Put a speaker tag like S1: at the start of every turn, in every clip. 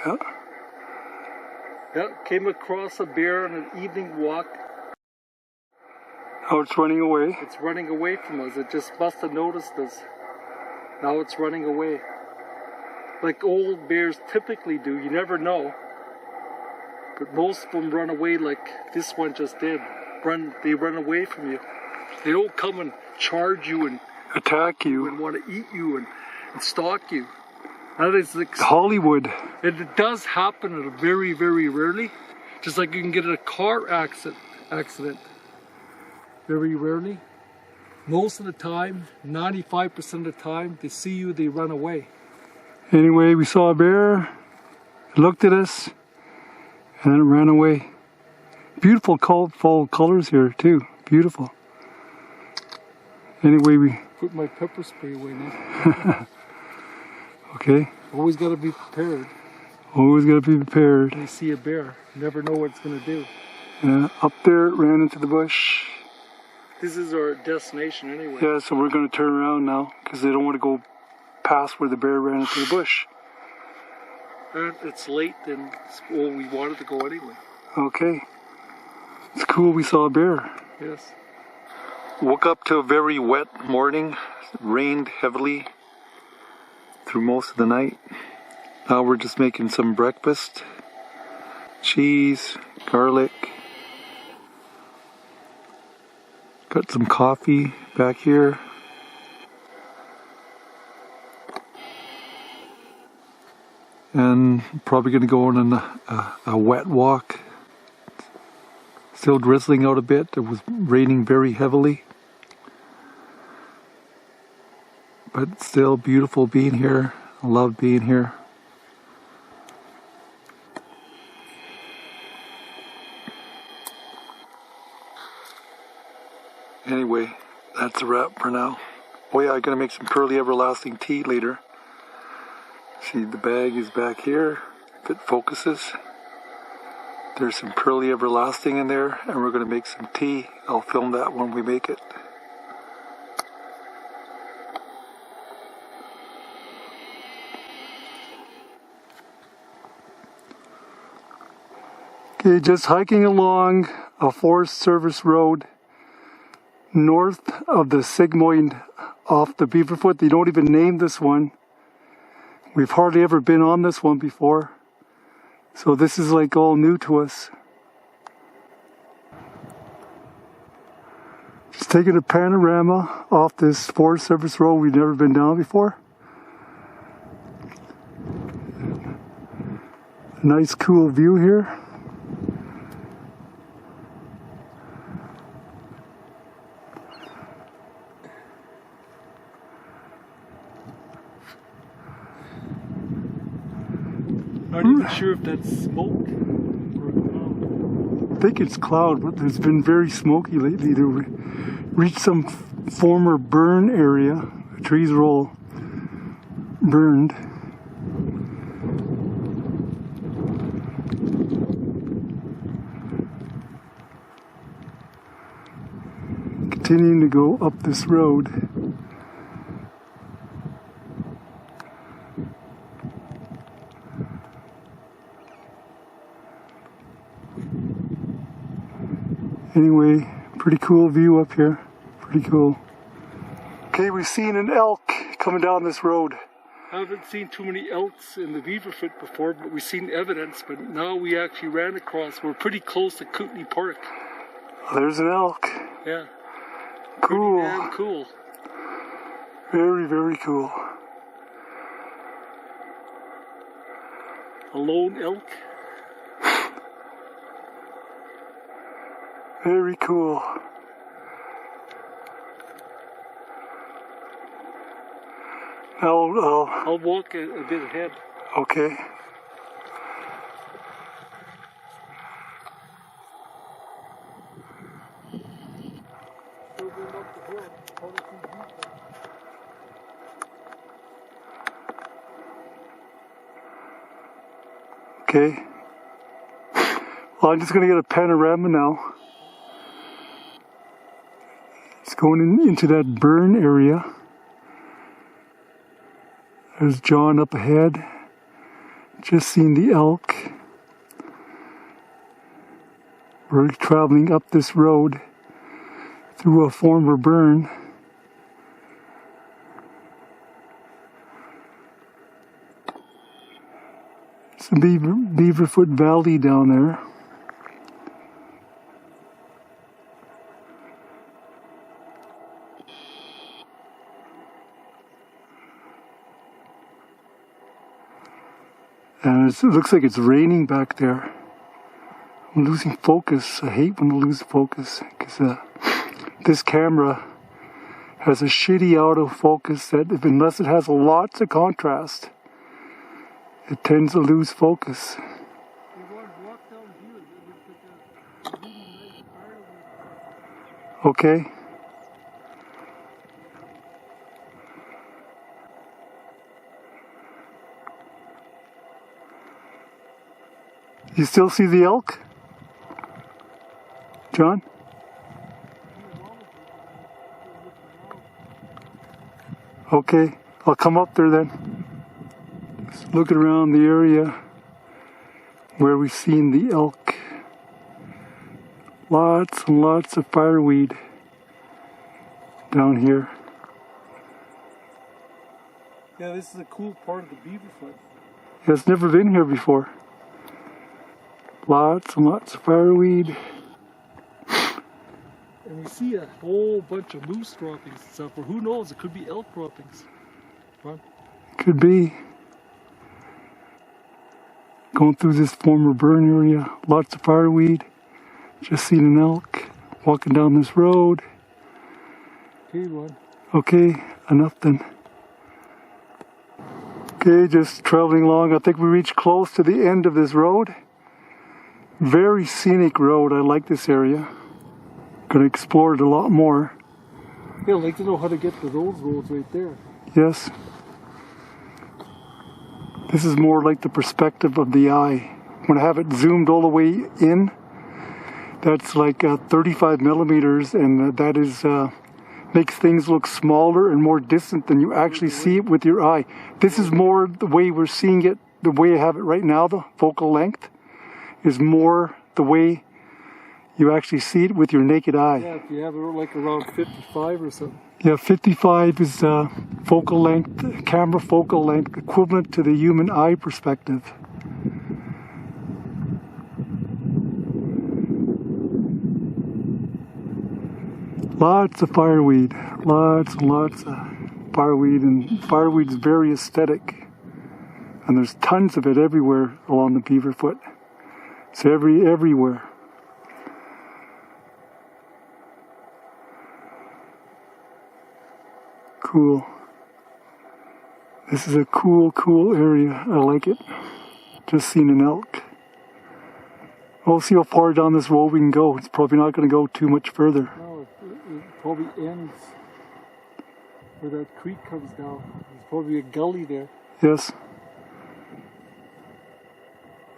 S1: Yeah.
S2: Yeah, came across a bear on an evening walk.
S1: Now it's running away.
S2: It's running away from us. It just must have noticed us. Now it's running away. Like old bears typically do. You never know. But most of them run away like this one just did. They run away from you. They don't come and charge you and
S1: attack you
S2: and want to eat you and stalk you. That is like
S1: Hollywood.
S2: It does happen very, very rarely. Just like you can get in a car accident. Very rarely. Most of the time, 95% of the time, they see you, they run away.
S1: Anyway, we saw a bear, it looked at us, and then it ran away. Beautiful fall colors here too, beautiful. Anyway, we...
S2: Put my pepper spray away now.
S1: Okay.
S2: Always got to be prepared.
S1: Always got to be prepared.
S2: When you see a bear, you never know what it's going to do.
S1: Yeah, up there it ran into the bush.
S2: This is our destination anyway.
S1: Yeah, so we're going to turn around now because they don't want to go past where the bear ran into the bush.
S2: And it's late and we wanted to go anyway.
S1: Okay. It's cool we saw a bear.
S2: Yes.
S3: Woke up to a very wet morning. It rained heavily through most of the night. Now we're just making some breakfast. Cheese, garlic. Got some coffee back here. And probably going to go on a wet walk. Still drizzling out a bit. It was raining very heavily. But still beautiful being here. I love being here. Anyway, that's a wrap for now. Oh yeah, I'm going to make some Pearly Everlasting tea later. See, the bag is back here, if it focuses. There's some Pearly Everlasting in there, and we're going to make some tea. I'll film that when we make it.
S1: Okay, just hiking along a Forest Service road north of the Sigmoid off the Beaverfoot. They don't even name this one. We've hardly ever been on this one before. So this is like all new to us. Just taking a panorama off this Forest Service road we've never been down before. A nice cool view here.
S2: Not even sure if that's smoke or cloud.
S1: I think it's cloud, but it's been very smoky lately. They reached some former burn area. The trees are all burned. Continuing to go up this road. Anyway, pretty cool view up here. Pretty cool. Okay, we've seen an elk coming down this road.
S2: I haven't seen too many elks in the Beaverfoot before, but we've seen evidence. But now we actually ran across. We're pretty close to Kootenai Park.
S1: There's an elk.
S2: Yeah.
S1: Cool.
S2: Pretty damn cool.
S1: Very, very cool.
S2: A lone elk.
S1: Very cool.
S2: I'll walk a bit ahead.
S1: Okay. Okay. Well, I'm just going to get a panorama now. It's going into that burn area. There's John up ahead. Just seen the elk. We're traveling up this road through a former burn. It's the Beaverfoot Valley down there. And it looks like it's raining back there. I'm losing focus. I hate when I lose focus because this camera has a shitty autofocus that unless it has lots of contrast, it tends to lose focus. Okay. You still see the elk? John? Okay, I'll come up there then. Just looking around the area where we've seen the elk. Lots and lots of fireweed down here.
S2: Yeah, this is a cool part of the Beaverfoot.
S1: Yeah, it's never been here before. Lots and lots of fireweed.
S2: And we see a whole bunch of moose droppings and stuff, or who knows, it could be elk droppings. Run.
S1: Could be. Going through this former burn area, lots of fireweed. Just seen an elk walking down this road.
S2: Okay, one.
S1: Okay, enough then. Okay, just traveling along. I think we reached close to the end of this road. Very scenic road. I like this area. Gonna explore it a lot more.
S2: Yeah, I'd like to know how to get to those roads right there.
S1: Yes. This is more like the perspective of the eye. When I have it zoomed all the way in, that's like 35 millimeters, and that is makes things look smaller and more distant than you actually see it with your eye. This is more the way we're seeing it, the way I have it right now, the focal length, is more the way you actually see it with your naked eye.
S2: Yeah, if you have it like around 55 or something.
S1: Yeah, 55 is focal length, camera focal length, equivalent to the human eye perspective. Lots of fireweed, lots and lots of fireweed, and fireweed's very aesthetic. And there's tons of it everywhere along the Beaverfoot. It's everywhere. Cool. This is a cool area. I like it. Just seen an elk. We'll see how far down this road we can go. It's probably not going to go too much further.
S2: No, it probably ends where that creek comes down. There's probably a gully there.
S1: Yes.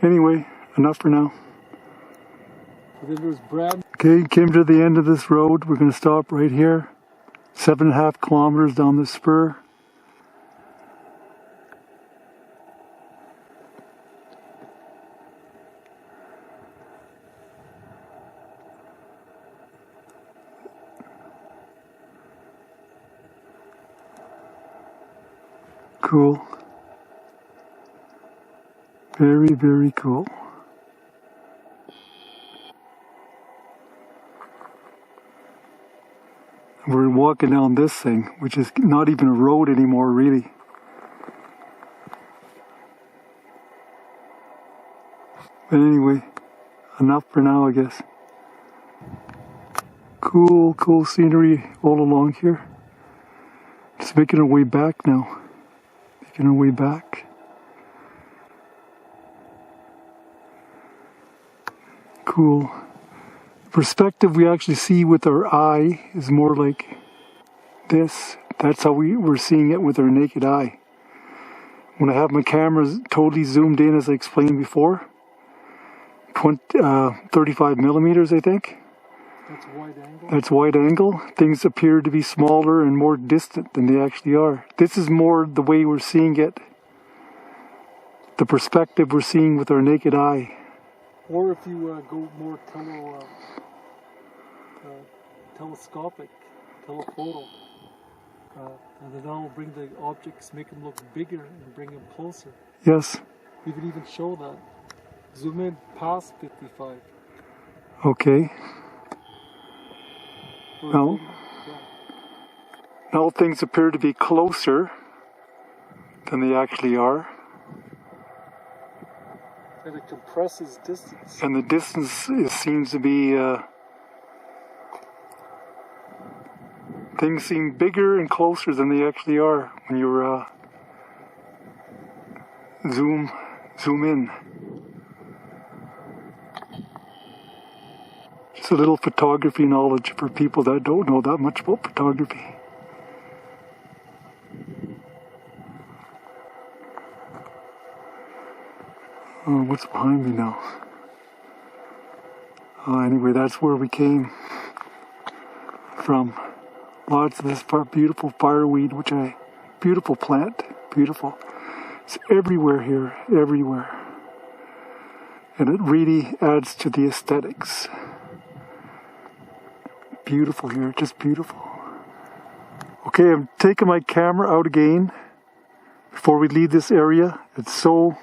S1: Anyway, enough for now.
S2: And then there's Brad.
S1: Okay, came to the end of this road. We're going to stop right here. 7.5 kilometers down the spur. Cool. Very, very cool. We're walking down this thing, which is not even a road anymore, really. But anyway, enough for now, I guess. Cool scenery all along here. Just making our way back now. Making our way back. Cool. Perspective we actually see with our eye is more like this. That's how we're seeing it with our naked eye. When I have my cameras totally zoomed in, as I explained before, 35 millimeters, I think.
S2: That's wide angle.
S1: That's wide angle. Things appear to be smaller and more distant than they actually are. This is more the way we're seeing it the perspective we're seeing with our naked eye.
S2: Or if you go more telescopic, telephoto, and then that'll bring the objects, make them look bigger and bring them closer.
S1: Yes.
S2: You can even show that. Zoom in past 55.
S1: Okay. Now, now things appear to be closer than they actually are.
S2: And it compresses distance.
S1: And the distance seems to be, things seem bigger and closer than they actually are when you zoom in. Just a little photography knowledge for people that don't know that much about photography. Oh, what's behind me now? Anyway, that's where we came from. Lots of this beautiful fireweed, beautiful plant, beautiful. It's everywhere here, everywhere. And it really adds to the aesthetics. Beautiful here, just beautiful. Okay, I'm taking my camera out again before we leave this area. It's so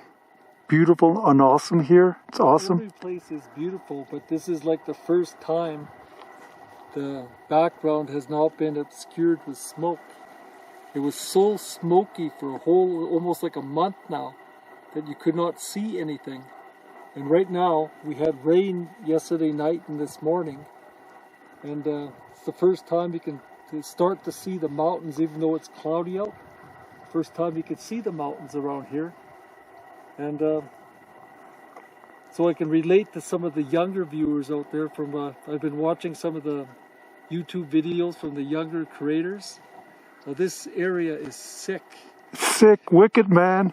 S1: beautiful and awesome here. It's awesome.
S2: Every place is beautiful, but this is like the first time the background has not been obscured with smoke. It was so smoky for almost like a month now, that you could not see anything. And right now, we had rain yesterday night and this morning, and it's the first time you can start to see the mountains, even though it's cloudy out. First time you can see the mountains around here. And so I can relate to some of the younger viewers out there from, I've been watching some of the YouTube videos from the younger creators. So this area is sick.
S1: Sick, wicked, man.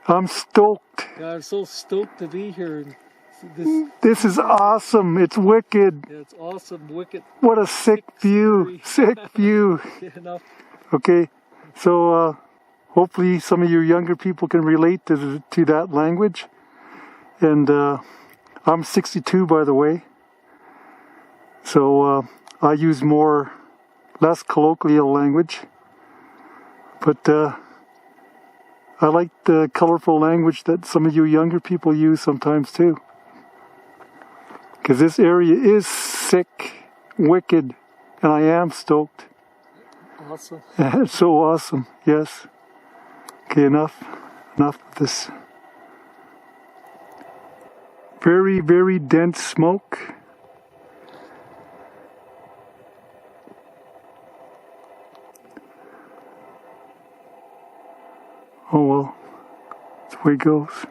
S1: I'm stoked.
S2: Yeah, I'm so stoked to be here.
S1: This is awesome. It's wicked.
S2: Yeah, it's awesome, wicked.
S1: What a sick view. Sick view.
S2: Enough.
S1: Okay, so hopefully some of you younger people can relate to that language. And I'm 62, by the way. So I use less colloquial language. But I like the colorful language that some of you younger people use sometimes too. Because this area is sick, wicked, and I am stoked.
S2: Awesome.
S1: It's so awesome, yes. Okay, enough of this very, very dense smoke. Oh well, that's the way it goes.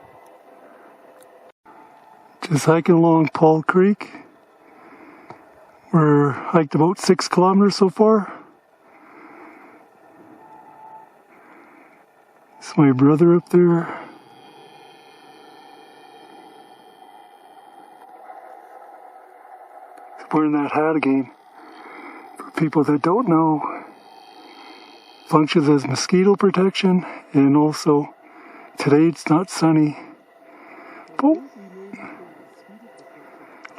S1: Just hiking along Paul Creek. We're hiked about 6 kilometers so far. It's my brother up there. He's wearing that hat again. For people that don't know, functions as mosquito protection, and also today it's not sunny. But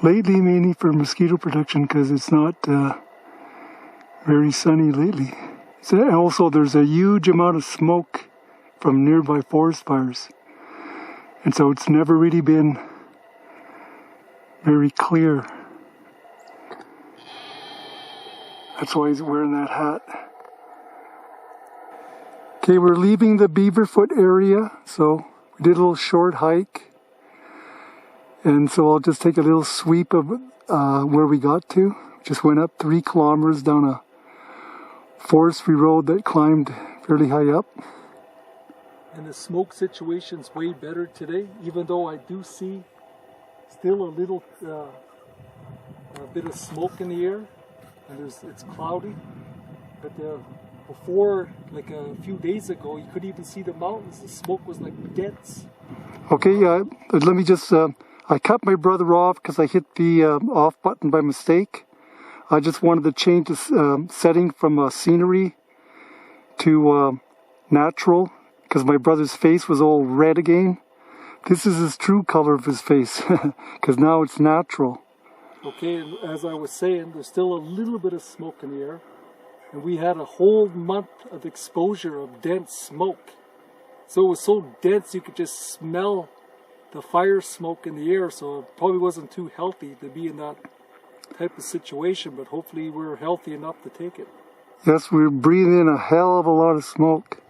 S1: lately mainly for mosquito protection because it's not very sunny lately. So also there's a huge amount of smoke from nearby forest fires, and so it's never really been very clear. That's why he's wearing that hat. Okay, we're leaving the Beaverfoot area, so we did a little short hike, and so I'll just take a little sweep of where we got to. Just went up 3 kilometers down a forestry road that climbed fairly high up.
S2: And the smoke situation's way better today, even though I do see still a little bit of smoke in the air, and it's cloudy. But before, like a few days ago, you couldn't even see the mountains. The smoke was like dense.
S1: Okay, let me just, I cut my brother off because I hit the off button by mistake. I just wanted to change the setting from scenery to natural, because my brother's face was all red again. This is his true color of his face, because now it's natural.
S2: Okay, and as I was saying, there's still a little bit of smoke in the air. And we had a whole month of exposure of dense smoke. So it was so dense you could just smell the fire smoke in the air, so it probably wasn't too healthy to be in that type of situation, but hopefully we're healthy enough to take it.
S1: Yes, we were breathing in a hell of a lot of smoke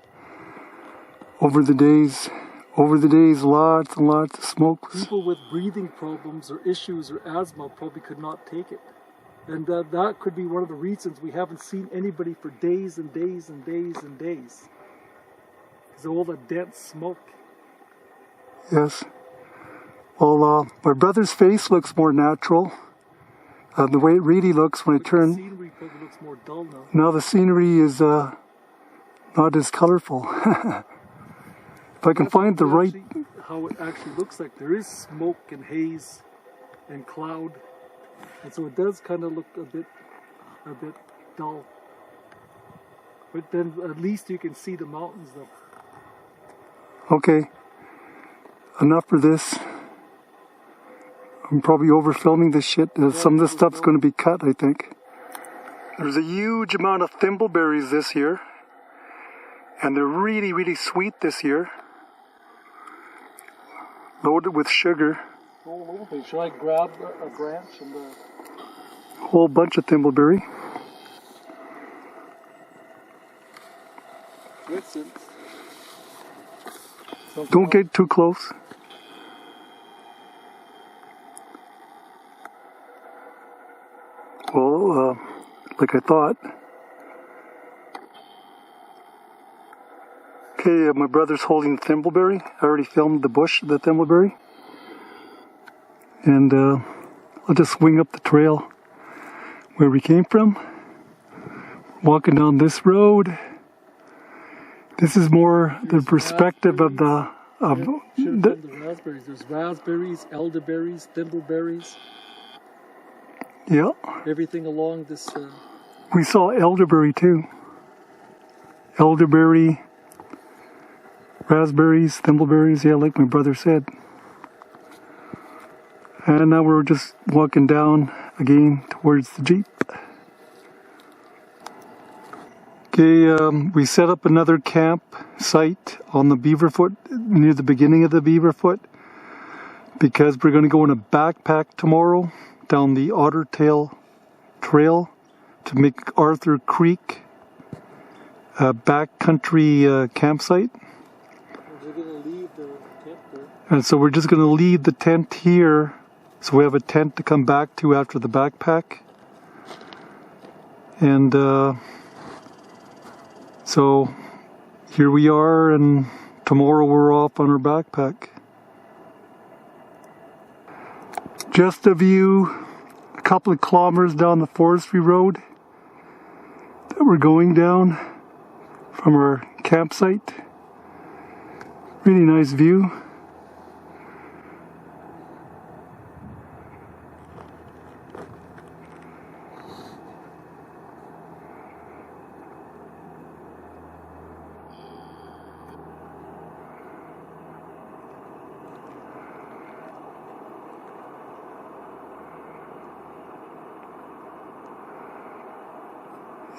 S1: over the days. Lots and lots of smoke.
S2: People with breathing problems or issues or asthma probably could not take it. And that could be one of the reasons we haven't seen anybody for days and days and days and days. Because of all the dense smoke.
S1: Yes. Well, my brother's face looks more natural. The way it really looks when I turn.
S2: The scenery probably looks more dull now.
S1: Now the scenery is not as colorful. If I can find the right...
S2: How it actually looks like. There is smoke and haze and cloud. And so it does kind of look a bit dull. But then at least you can see the mountains though.
S1: Okay. Enough for this. I'm probably over filming this shit. Some of this stuff's going to be cut, I think. There's a huge amount of thimbleberries this year. And they're really, really sweet this year. Loaded with sugar.
S2: Oh, okay. Should I grab a branch and
S1: Whole bunch of thimbleberry. Don't get too close. Well, like I thought. Okay, my brother's holding the thimbleberry. I already filmed the bush, the thimbleberry. And I'll just swing up the trail where we came from. Walking down this road. This is more the perspective of the...
S2: the raspberries. There's raspberries, elderberries, thimbleberries.
S1: Yeah.
S2: Everything along this...
S1: We saw elderberry too. Elderberry, raspberries, thimbleberries, yeah, like my brother said. And now we're just walking down again towards the Jeep. Okay, we set up another camp site on the Beaverfoot, near the beginning of the Beaverfoot, because we're going to go in a backpack tomorrow down the Otter Tail Trail to make Arthur Creek a backcountry campsite.
S2: We're going to leave the tent there.
S1: And so we're just going to leave the tent here, so we have a tent to come back to after the backpack. And so here we are, and tomorrow we're off on our backpack. Just a view, a couple of kilometers down the forestry road that we're going down from our campsite. Really nice view.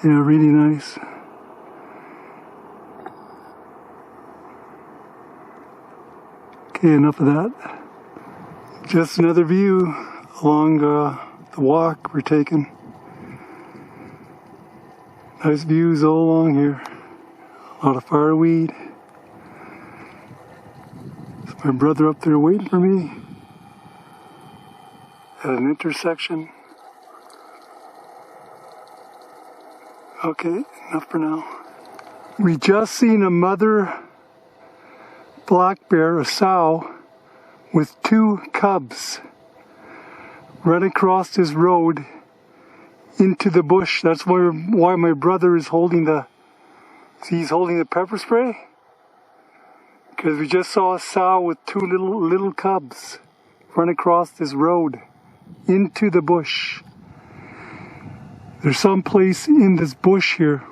S1: Yeah, really nice. Okay, enough of that. Just another view along the walk we're taking. Nice views all along here. A lot of fireweed. There's my brother up there waiting for me at an intersection. Okay, enough for now. We just seen a mother black bear, a sow, with 2 cubs run across this road into the bush. That's why my brother is holding he's holding the pepper spray. Because we just saw a sow with 2 little cubs run across this road into the bush. There's some place in this bush here.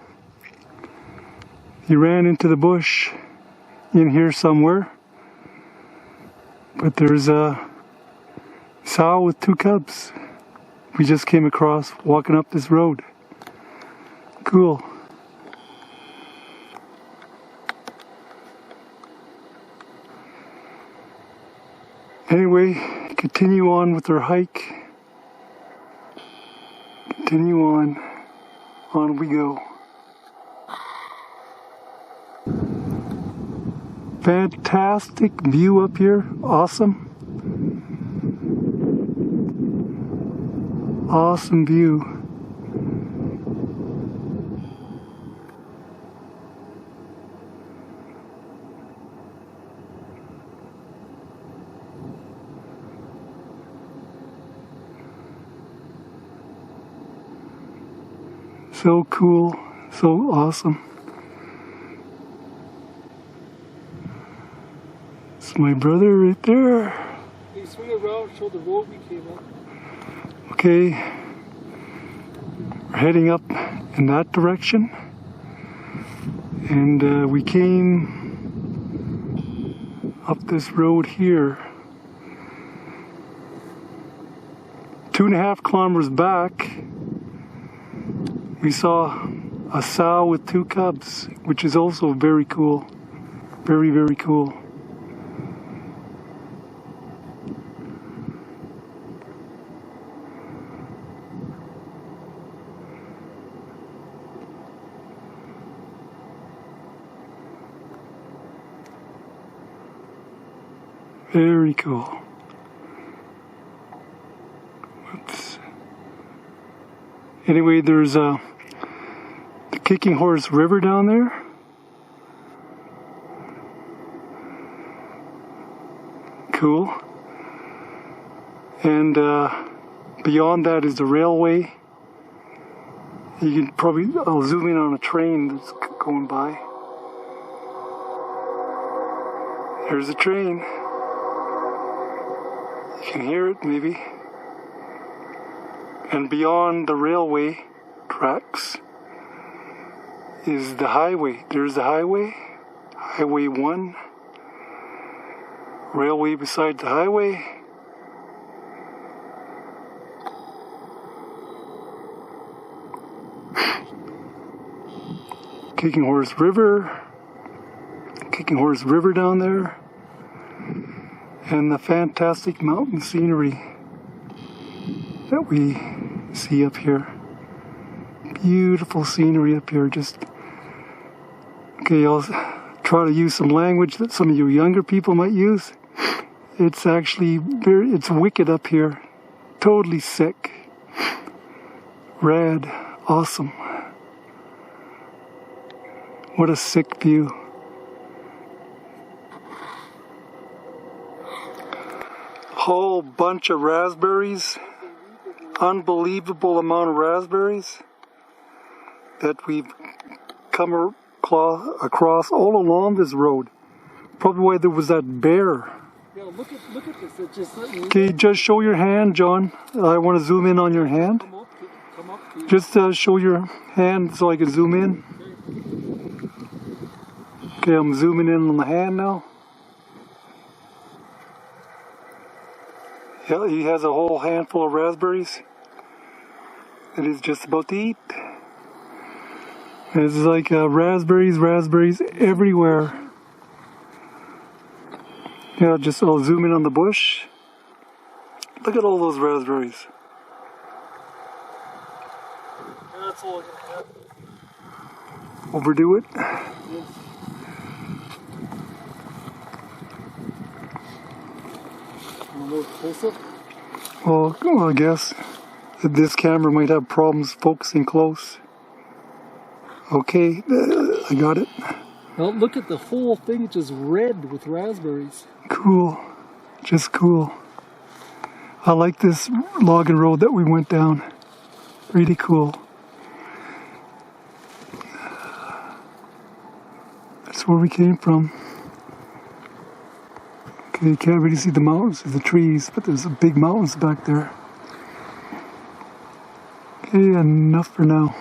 S1: He ran into the bush, in here somewhere. But there's a sow with 2 cubs. We just came across walking up this road. Cool. Anyway, continue on with our hike. Continue on. On we go. Fantastic view up here. Awesome. Awesome view. So cool, so awesome. It's my brother right there.
S2: Hey, swing around, show the road we came up.
S1: Okay, we're heading up in that direction. And we came up this road here. 2.5 kilometers back, we saw a sow with 2 cubs, which is also very cool. Very, very cool. Very cool. Whoops. Anyway, there's the Kicking Horse River down there. Cool. And beyond that is the railway. You can probably, I'll zoom in on a train that's going by. There's a train. You can hear it maybe. And beyond the railway tracks is the highway. There's the highway. Highway 1. Railway beside the highway. Kicking Horse River. Kicking Horse River down there. And the fantastic mountain scenery that we see up here. Beautiful scenery up here. Just okay, I'll try to use some language that some of you younger people might use. It's actually it's wicked up here. Totally sick. Rad. Awesome. What a sick view. Whole bunch of raspberries. Unbelievable amount of raspberries that we've come across all along this road. Probably why there was that bear.
S2: Yeah, look at this. It just
S1: okay, just show your hand, John. I want to zoom in on your hand.
S2: Come up.
S1: Just show your hand so I can zoom in. Okay, I'm zooming in on the hand now. Yeah, he has a whole handful of raspberries that he's just about to eat. It's like raspberries everywhere. Yeah, I'll zoom in on the bush. Look at all those raspberries.
S2: And that's all I can have.
S1: Overdo it.
S2: Yes. A little closer?
S1: Well, I guess this camera might have problems focusing close. Okay, I got it.
S2: Now look at the whole thing, just red with raspberries.
S1: Cool. Just cool. I like this logging road that we went down. Really cool. That's where we came from. Okay, you can't really see the mountains or the trees, but there's big mountains back there. Okay, enough for now.